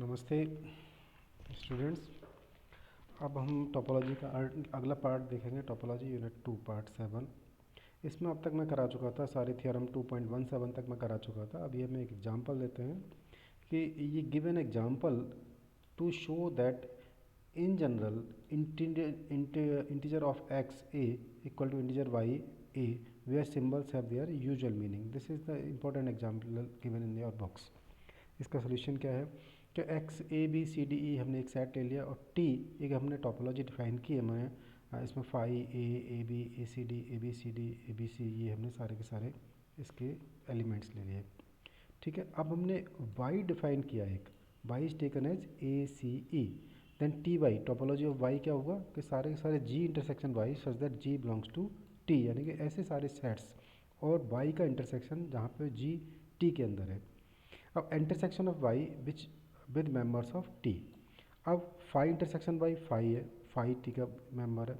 नमस्ते स्टूडेंट्स। अब हम टोपोलॉजी का अगला पार्ट देखेंगे। Topology unit 2 part 7। इसमें अब तक मैं करा चुका था, सारी थ्योरम 2.17 तक मैं करा चुका था। अब ये हम एक एग्जांपल लेते हैं कि ये give an example to show that in general integer of x a equal to integer y a where symbols have their usual meaning. This is the important example given in your books. इसका solution क्या है कि X A B C D E हमने एक set ले लिया और T एक हमने टोपोलॉजी डिफाइन की है। मैं इसमें phi A B A C D A B C ये हमने सारे के सारे इसके एलिमेंट्स ले लिए। ठीक है, अब हमने वाई डिफाइन किया। एक Y is taken as A C E, then T Y topology of Y क्या होगा कि सारे के सारे G intersection Y such that G belongs to T, यानी कि ऐसे सारे सेट्स और वाई का इंटरसेक्शन जहाँ पे जी टी के अंदर है। अब intersection of Y which with members of T. अब फाई इंटरसेक्शन वाई फाई है, फाई टी का मेंबर है।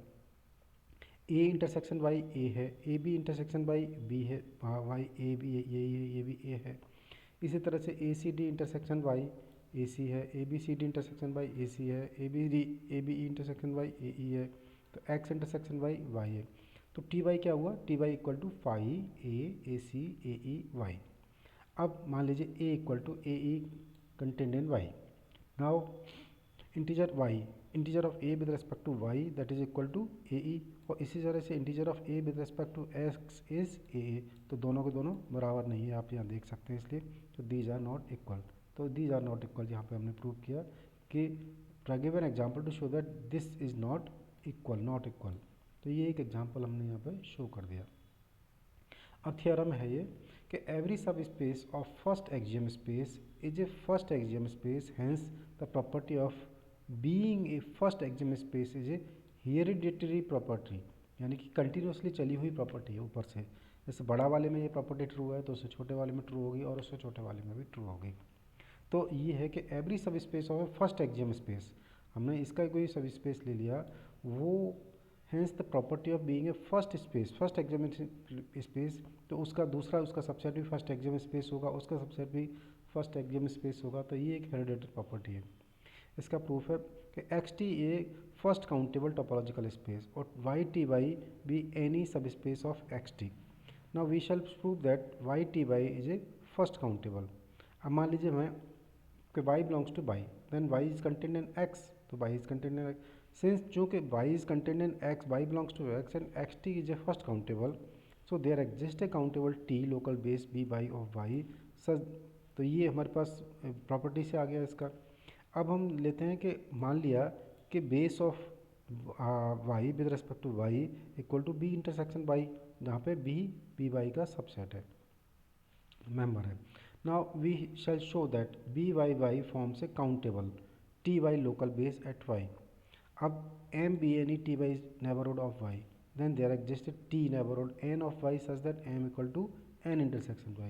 ए इंटरसेक्शन वाई ए है, A B intersection Y B है, वाई ए बी ये भी ए है। इसी तरह से A C D intersection Y A C है, A B C D intersection Y A C है, A B E intersection Y A E है। तो एक्स इंटरसेक्शन वाई वाई है। तो टी वाई क्या हुआ, T Y equal to phi A C A E Y. अब मान लीजिए A equal to A E contained in y. Now integer y, integer of a with respect to y that is equal to ae, और इसी तरह से integer of a with respect to x is aa। तो दोनों के दोनों बराबर नहीं है, आप यहाँ देख सकते हैं, इसलिए तो these are not equal। तो these are not equal यहाँ पे हमने प्रूव किया कि give an example to show that this is not equal, not equal। तो ये एक एग्जाम्पल हमने यहाँ पे शो कर दिया। अब थ्योरम है ये कि एवरी सब space of first axiom space is a first axiom space, hence the property of being a first axiom space is a hereditary property, यानी कि कंटिन्यूसली चली हुई प्रॉपर्टी है ऊपर से। जैसे बड़ा वाले में ये प्रॉपर्टी ट्रू है तो उससे छोटे वाले में ट्रू होगी और उससे छोटे वाले में भी ट्रू होगी। तो ये है कि एवरी सब space of A first axiom space, हमने इसका कोई सब स्पेस ले लिया, वो hence the property of being a first space, first axiom space, तो उसका दूसरा उसका सबसेट भी फर्स्ट एक्सियम स्पेस होगा, उसका सबसेट भी फर्स्ट एक्सियम स्पेस होगा। तो ये एक हेरिडेटरी प्रॉपर्टी है। इसका प्रूफ है कि X T A first countable topological space और Y T Y B any subspace of X T. Now we shall prove that Y T Y is a first countable. अब मान लीजिए मैं कि y belongs to y, then y is contained in x, तो y is contained in x। Since चूँकि y is contained in x, y belongs to x and x t is a first countable, so there exist a countable t local base B Y of y such. तो ये हमारे पास property से आ गया इसका। अब हम लेते हैं कि मान लिया कि base of y with respect to y equal to b intersection y, जहाँ पे बी वाई का सबसेट है, मेंबर है। Now we shall show that BYY forms a countable TY local base at Y. अब M be any TY neighborhood of Y, then there exists a T neighborhood N of Y such that M equal to N intersection Y.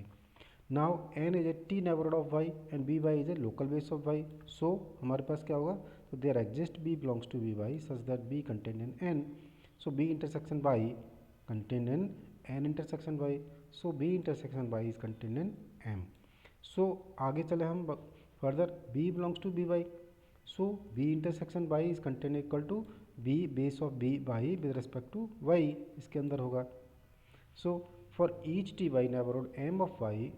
Now N is a T neighborhood of Y and BY is a local base of Y. So हमारे पास क्या होगा, तो there exists B belongs to BY such that B contained in N. So B intersection Y contained in N intersection Y. So B intersection Y is contained in M. सो आगे चले हम further, B belongs to B Y, so B intersection Y is content equal to B base of B Y with respect to Y, इसके अंदर होगा। So for each T Y neighbourhood M of Y,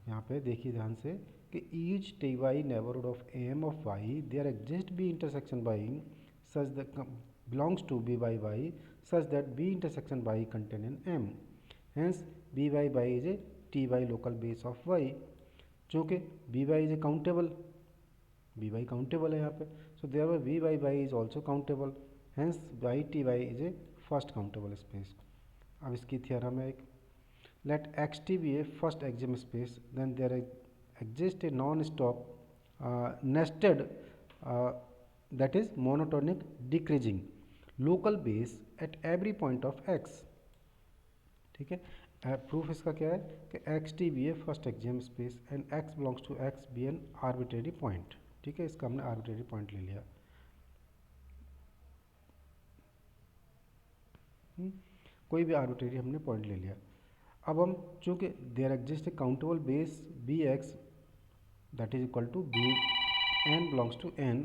यहाँ पे देखिए ध्यान से कि each T Y neighbourhood of M of Y there exist B intersection Y such that belongs to B Y Y such that B intersection Y content in M, hence B Y Y is a T Y local base of Y. चूँकि B Y is a countable, B Y countable है यहाँ पे, so thereby B Y Y is also countable, hence Y T Y is a first countable space. अब इसकी theorem है एक, let X T be a first axiom space, then there exist a non stop nested that is monotonic decreasing local base at every point of X. ठीक है, proof इसका क्या है कि X T be a first axiom space and X belongs to X be an arbitrary point. ठीक है, इसका हमने आर्बिट्रेरी पॉइंट ले लिया। कोई भी आर्बिट्रेरी हमने पॉइंट ले लिया। अब हम चूँकि there exist a countable base B X that is equal to B n belongs to n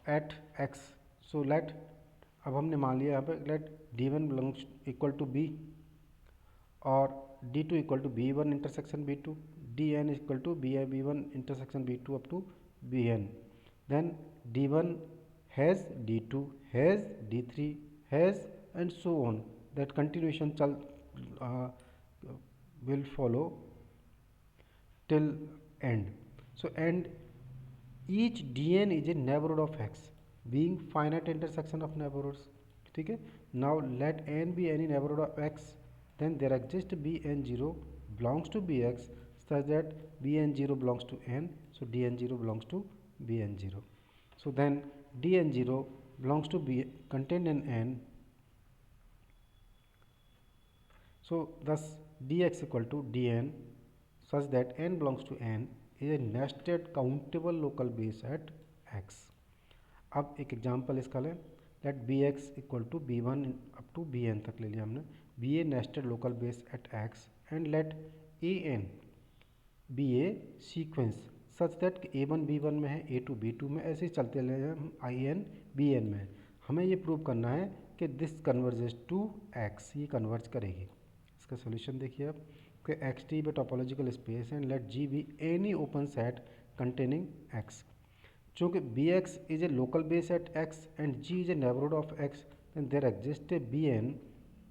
at x. So let, अब हमने मान लिया यहाँ पे let d1 belongs equal to b और d2 equal to b1 intersection b2, dn is equal to b1 intersection b2 up to bn. Then d1 has d2 has d3 has and so on. That continuation will follow till end. So and each dn is a neighborhood of x being finite intersection of neighborhoods. ठीक है. Now let n be any neighborhood of x, then there exists bn0 belongs to bx such that bn0 belongs to n, so dn0 belongs to bn0. So then dn0 belongs to b contained in n, so thus dx equal to dn such that n belongs to n is a nested countable local base at x. अब एक example इसका लें, let B X equal to B one up to B N तक ले लिया हमने, B a nested local base at X and let A N be a sequence such that A one B one में है, ए to be to में, ऐसे ही चलते ले हम आई एन बी एन में. हमें ये प्रूव करना है कि दिस कन्वर्जेस टू एक्स, ये कन्वर्ज करेगी. इसका सोल्यूशन देखिए आप कि X T be topological space and let G be any open set containing X. चूँकि B X is a local base at X and G is a neighbourhood of X, then there exist a B N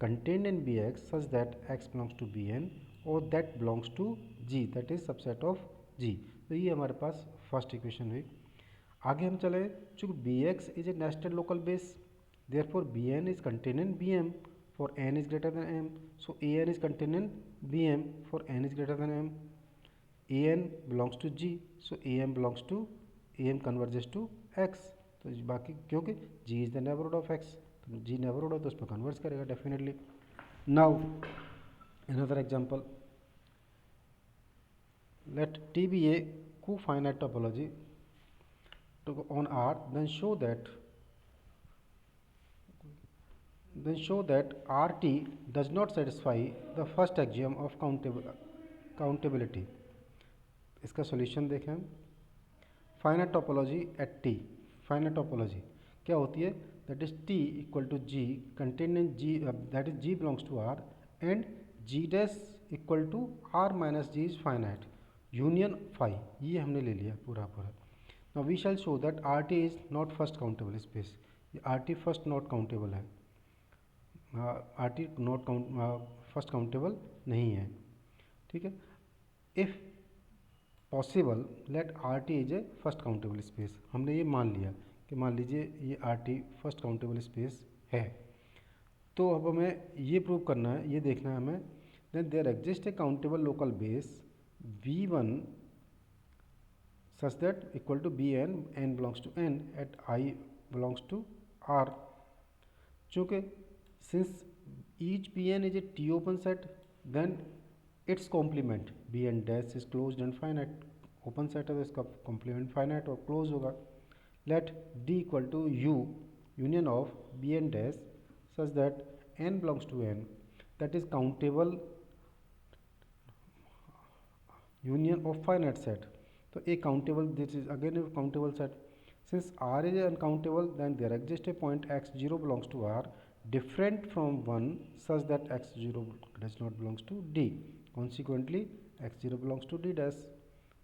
contained in B X such that X belongs to B N और that belongs to G, that is subset of जी. तो ये हमारे पास first equation हुई. आगे हम चले, चूँकि B X is a nested local base, therefore B N is contained in B M for n is greater than m, so an is contained in bm for n is greater than m. an belongs to g, so am belongs to am converges to x. तो बाकी क्योंकि g is the neighborhood of x, तो g neighborhood है तो उस पर converge करेगा definitely. Now another example, let T be a co-finite topology on R, then show that RT does not satisfy the first axiom of countability. इसका solution देखें हम. Finite topology at T, finite topology क्या होती है, that is T equal to G contained in G, that is G belongs to R and G dash equal to R minus G is finite union phi. ये हमने ले लिया पूरा. Now we shall show that R T is not first countable space. ये R T first not countable है, R T not first countable नहीं है. ठीक है. If possible let are T is a first countable space. हमने ये मान लिया कि मान लीजिए ये R T first countable space है, तो अब हमें ये प्रूव करना है, ये देखना है हमें, then there exist a countable local base V one such that equal to B N, N belongs to N at I belongs to R. चूँकि since each bn is a T open set, then its complement bn dash is closed and finite. Open set है तो इसका complement finite और close होगा. Let d equal to u union of B N dash such that n belongs to n, that is countable union of finite set. तो a countable, this is again a countable set. Since r is uncountable, then there exists a point x0 belongs to r different from 1 such that x0 does not belongs to d. Consequently x0 belongs to d dash.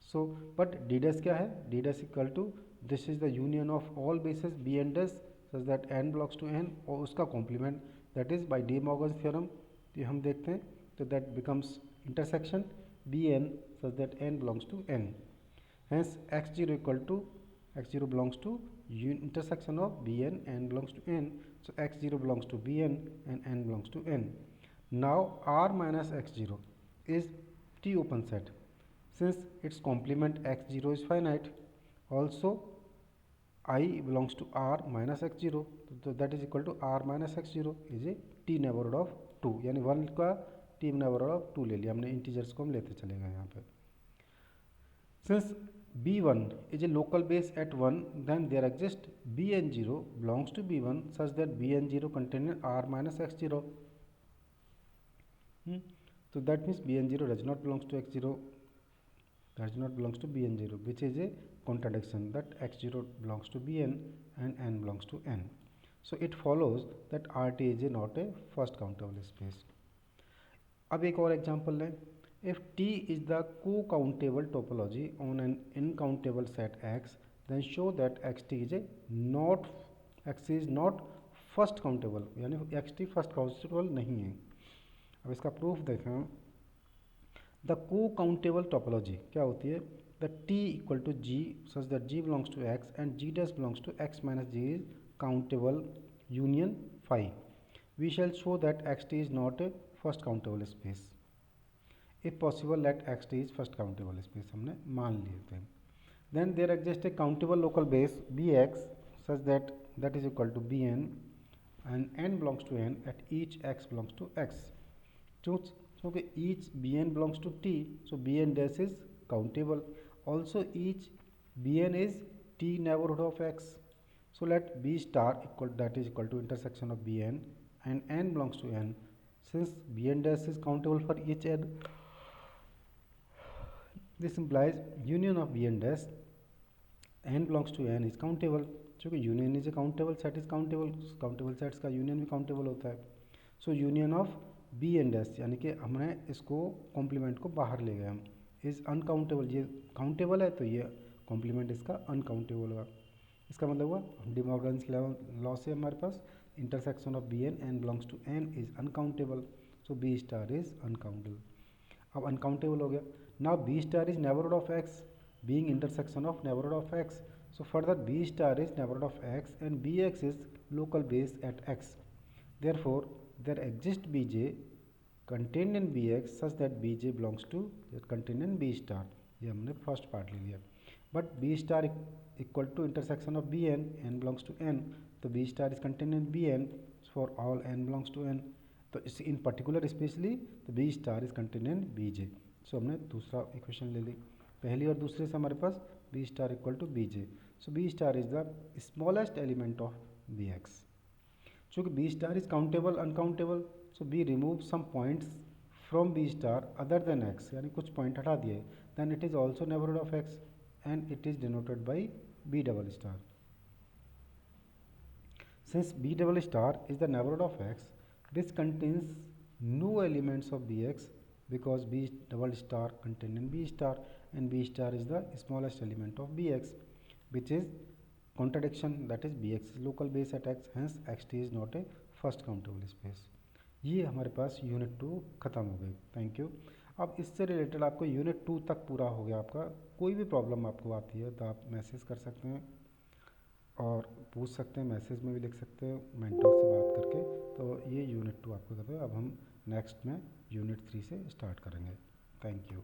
So but d dash क्या है, d dash equal to this is the union of all bases b n dash such that n belongs to n और उसका complement that is by De Morgan's theorem. तो हम देखते हैं, तो that becomes intersection bn such that n belongs to n. Hence x0 equal to x0 belongs to intersection of bn, n belongs to n, so x0 belongs to bn and n belongs to n. Now r minus x0 is T open set. Since its complement x0 is finite, also I belongs to r minus x0, so that is equal to r minus x0 is a T neighborhood of 2, यानी 1 का T neighborhood of 2 ले लिया हमने, integers को हम लेते चलेगा यहाँ पे. Since b1 is a local base at 1, then there exists bn0 belongs to b1 such that bn0 contains r minus x0. So that means bn0 does not belongs to x0, x0 belongs to bn0, which is a contradiction that x0 belongs to bn and n belongs to n. So it follows that Rt is not a first countable space. अब एक और example लें. If T is the co-countable topology on an incountable set X, then show that Xt is a not X is not first countable, यानी Xt first countable नहीं है. अब इसका proof देखें. द को काउंटेबल टोपोलॉजी क्या होती है? The T equal to G such that G belongs to X and G dash belongs to X minus G is countable union phi. We shall show that X T is not a first countable space. If possible let X T is first countable space हमने मान लिए थे. Then there exist a countable local base B X such that is equal to B N and N belongs to N at each X belongs to X. So each bn belongs to T, so bn dash is countable. Also each bn is T neighborhood of X. So let b star equal that is equal to intersection of bn and n belongs to n. Since bn dash is countable for each n, this implies union of bn dash n belongs to n is countable. क्योंकि union is a countable set is countable, countable sets का union भी countable होता है. So union of B and S यानी कि हमने इसको complement को बाहर ले गए हम, इज़ अनकाउंटेबल. ये काउंटेबल है तो ये कॉम्प्लीमेंट इसका अनकाउंटेबल होगा. इसका मतलब हुआ डी मॉर्गन्स लॉ से हमारे पास intersection of B N belongs to N is uncountable. So B star is uncountable. अब अनकाउंटेबल हो गया. Now B star is neighbourhood of X being intersection of neighbourhood of X. So further B star is neighbourhood of X and B X is local base at X. Therefore, there exists Bj contained in Bx such that Bj belongs to contained in B star. ये हमने first part ले लिया. But B star equal to intersection of B N, N belongs to N, तो B star is contained in B N for all N belongs to N. तो इस in particular specially तो B star is contained in B J. So हमने दूसरा equation ले ली. पहली और दूसरे से हमारे पास B star equal to B J. So B star is the smallest element of B X. चूँकि B star is countable uncountable, so B remove some points from B star other than X, यानी कुछ point हटा दिए, then it is also neighbourhood of X and it is denoted by B double star. Since B double star is the neighbourhood of X, this contains no elements of B X because b double star contained in b star and b star is the smallest element of bx, which is contradiction, that is bx is local base at x, hence xt is not a first countable space. ये हमारे पास unit 2 ख़त्म हो गई. Thank you. अब इससे related आपको unit 2 तक पूरा हो गया आपका. कोई भी प्रॉब्लम आपको आती है तो आप मैसेज कर सकते हैं और पूछ सकते हैं, मैसेज में भी लिख सकते हैं मेंटर से बात करके. तो ये यूनिट 2 आपको खत्म है. अब हम नेक्स्ट में यूनिट 3 से स्टार्ट करेंगे. Thank you.